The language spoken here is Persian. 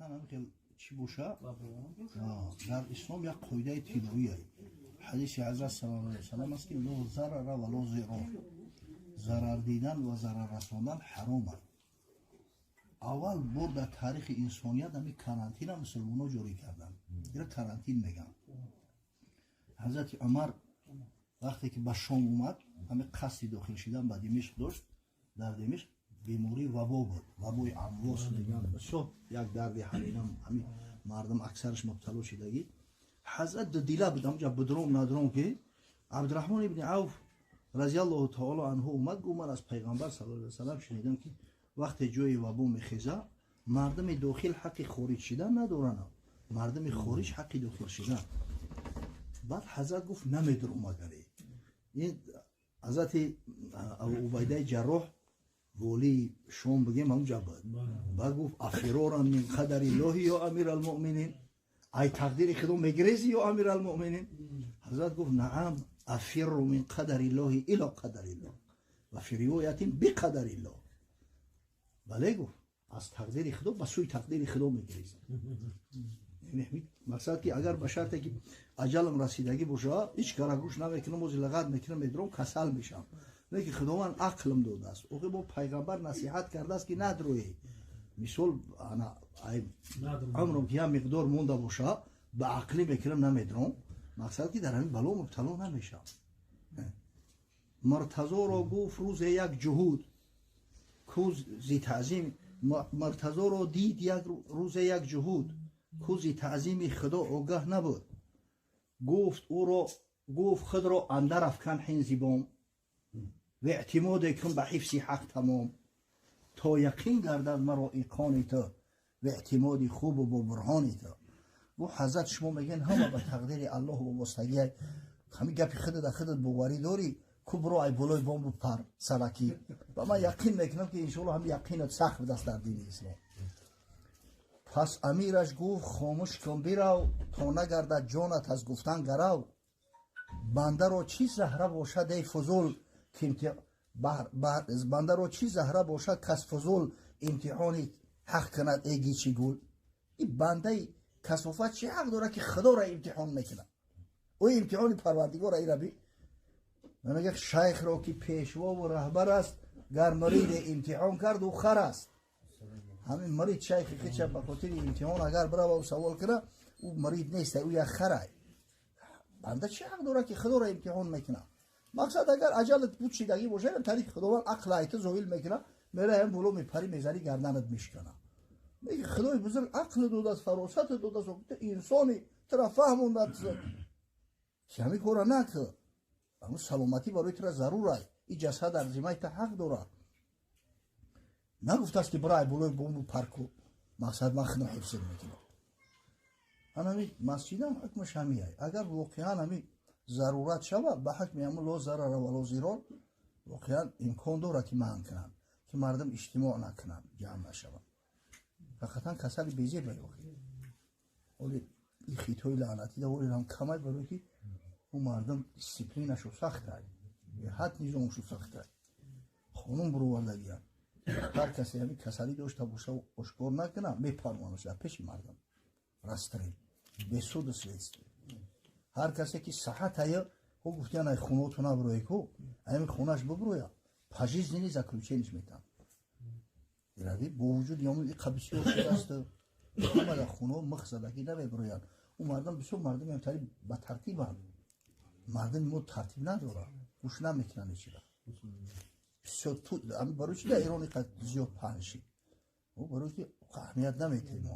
حقیقتا هم که چی باشه در اسلام یک قاعده طلایی حدیث حضرت صلی الله علیه و سلم است که لا ضرر و لا ضرار، ضرر دیدن و ضرر رساندن حرام است. اول بار در تاریخ انسانیت همین کارانتین مسلمان‌ها جاری کردن. اینا کارانتین میگن. حضرت عمر وقتی که به شام اومد همین قصد داخل شدن به دمشق داشت، در دمشق بیماری وبا بود، وبای امواس میگن. بسیار یک درد حلینم همین مردم اکثرش مبتلا شدگی. حضرت دیلا بود اونجا بدروم ندروم که عبدالرحمن ابن عوف رضی الله تعالی عنه اومد گفت من از پیغمبر صلی الله علیه و سلم شنیدم که وقتی جای وبا میخیزه مردم داخل حق خارج شدن ندارن، مردم خارج حق داخل شدن. بعد حضرت گفت نمیدروم اگری. این حضرت ابو عبیده جراح ولی شام بگیم اونجا بود. بعد گفت افرارا من قدر الله یا امیر المؤمنین، ای تقدیر خدا میگریزی یا امیر المؤمنین؟ حضرت گفت نعم افر من قدر الله الى قدر الله و فی روایت بقدر الله. بله گفت از تقدیر خدا به سوی تقدیر خدا میگریزم. مقصد که اگر به شرطی که اجلم رسیدگی باشه هیچ کار گوش نمیکنم، از لغت میکنم میدرم کسل میشم. نه که خداوند عقلم داده است. اوقی با پیغمبر نصیحت کرده است که ندروی. مثال انا عمرم که هم مقدار مونده باشه به عقلی میکنم نمیدرم. مقصد که در همین بلا مبتلا نمیشم. مرتضی را گفت روز یک جهود کوز زی تعظیم، مرتضی را دید یک روز یک جهود کوزی تعظیم خدا آگاه نبود. گفت او را گفت خود را اندر افکن حین زیبام و اعتماد کن به حفظ حق تمام، تا یقین گردد مرا ایقان تو و اعتمادی خوب و با برهان تو. و حضرت شما میگن همه به تقدیر الله و وابستگی همین گپی خودت در خودت باوری داری کو برو ای بالای بام پر سلکی و من یقین میکنم که انشالله هم یقینت سخت دست در دین اسلام. پس امیرش گفت خاموش کن برو تا نگردد جانت از گفتن گرو. بنده را چی زهره باشد ای فضول بنده را چی زهره باشد کس فضول امتحانی حق کند ای گیچی گول. این بنده کسافت چی حق داره که خدا را امتحان میکنه؟ او امتحان پروردگار ای ربی. من میگه شیخ را که پیشوا و رهبر است گر مرید امتحان کرد و خر است. همین مرید شیخی که چه به خاطر امتحان اگر بره و سوال کنه او مرید نیست، او یک خره. بنده چه حق داره که خدا را امتحان میکنه؟ مقصد اگر اجلت بود شدگی باشه طریق خداوند عقل ایت زویل میکنه میره هم بلو میپری میزنی گردنت میشکنه. میگه خدای بزرگ عقل داده است، فراست داده است، انسانی ترا فهموند که همین کارا نکن. اما سلامتی برای تو ضروره. این جسد در ذمه تو حق داره. نگفته است که برای بلوی بوم پرکو. مقصد من خودم حفظ میکنم. همین مسجد هم حکمش همیه. اگر واقعا همین ضرورت شود به حکم همون لا ضرر و لا ضرار واقعا امکان داره که من کنم که مردم اجتماع نکنن، جمع نشوند. فقطا کسل بیزی بیاخی. ولی این خیتوی لعنتی دا ولی هم کمای برای که اون مردم دیسیپلینشو سخته. حد نظامشو سخته. خانم بروردگی هم. هر کسی همین کسلی داشته باشه و اشکار نکنه میپروانش در پیش مردم. رستری. به سود سلیست. هر کسی که صحت هیا او گفتیان ای خونه تو نبروی کو همین خونهش ببروی پاجیز نیست کلوچه نیست میتن. یعنی با وجود یامون این قبیسی ها شده است همه در خونه مخزدگی نمیبرویان. اون مردم بسیار مردم همتری با ترتیب هم مردم مود ترتیب نداره گوش نمیکنن چی را بسیار تو برای چی در ایرانی قد زیاد پنشی او برای که اهمیت نمیتیم.